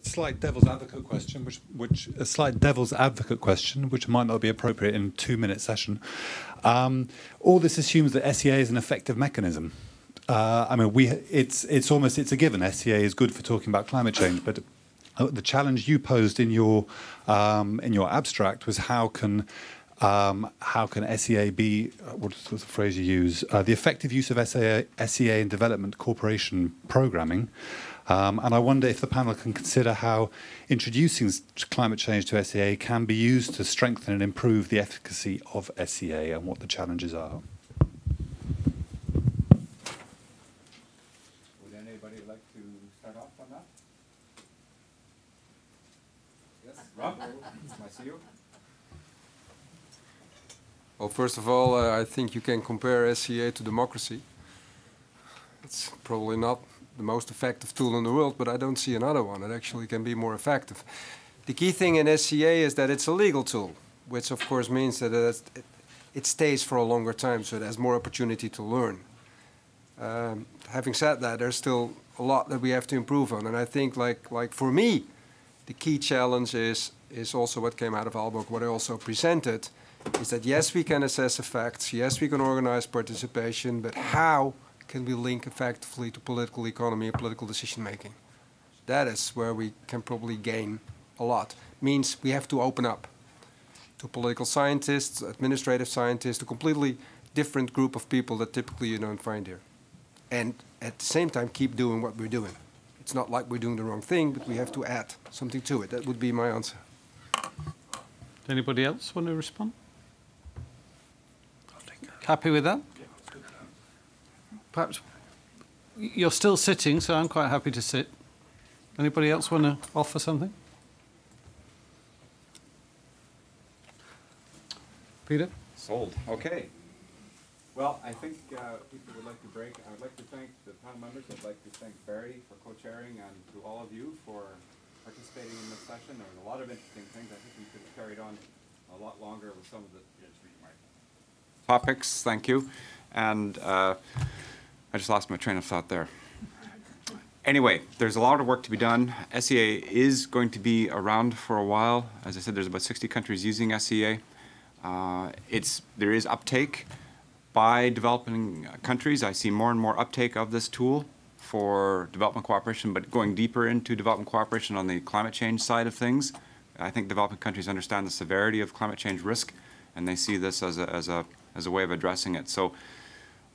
Slight devil's advocate question, which might not be appropriate in a 2-minute session. All this assumes that SEA is an effective mechanism. I mean, it's a given. SEA is good for talking about climate change, but the challenge you posed in your abstract was how can SEA be, what's the phrase you use, the effective use of SEA in development cooperation programming. And I wonder if the panel can consider how introducing climate change to SEA can be used to strengthen and improve the efficacy of SEA and what the challenges are. Would anybody like to start off on that? Yes, Rob? I see you. Well, first of all, I think you can compare SEA to democracy. It's probably not the most effective tool in the world, but I don't see another one that actually can be more effective. The key thing in SEA is that it's a legal tool, which of course means that it stays for a longer time, so it has more opportunity to learn. Having said that, there's still a lot that we have to improve on, and I think like for me, the key challenge is also what came out of Aalborg, what I also presented, is that yes, we can assess effects, yes, we can organize participation, but how can we link effectively to political economy and political decision making? That is where we can probably gain a lot. Means we have to open up to political scientists, administrative scientists, a completely different group of people that typically you don't find here. And at the same time, keep doing what we're doing. It's not like we're doing the wrong thing, but we have to add something to it. That would be my answer. Anybody else want to respond? Happy with that? Perhaps you're still sitting, so I'm quite happy to sit. Anybody else want to offer something? Peter? Sold. Okay. Well, I think people would like to break. I would like to thank the panel members. I'd like to thank Barry for co-chairing and to all of you for participating in this session. There was a lot of interesting things. I think we could have carried on a lot longer with some of the topics. Thank you. And I just lost my train of thought there. Anyway, there's a lot of work to be done. SEA is going to be around for a while. As I said, there's about 60 countries using SEA. There is uptake by developing countries. I see more and more uptake of this tool for development cooperation, but going deeper into development cooperation on the climate change side of things. I think developing countries understand the severity of climate change risk, and they see this as a way of addressing it. So.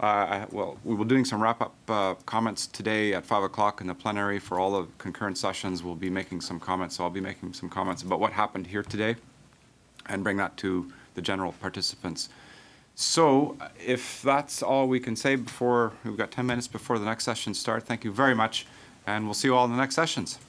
Well, we will be doing some wrap-up comments today at 5 o'clock in the plenary for all the concurrent sessions. We'll be making some comments, so I'll be making some comments about what happened here today and bring that to the general participants. So if that's all we can say before, we've got 10 minutes before the next session starts. Thank you very much, and we'll see you all in the next sessions.